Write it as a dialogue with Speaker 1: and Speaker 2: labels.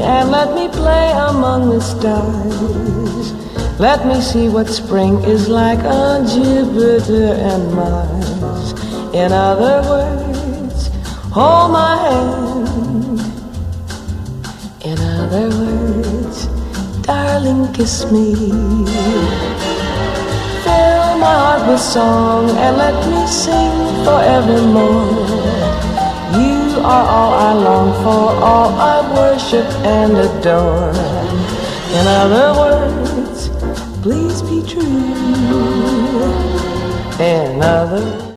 Speaker 1: and let me play among the stars. Let me see what spring is like on Jupiter and Mars. In other words, hold my hand. In other words, darling, kiss me. Fill my heart with song and let me sing forevermore. You are all I long for, all I worship and adore. In other words, please be true. In other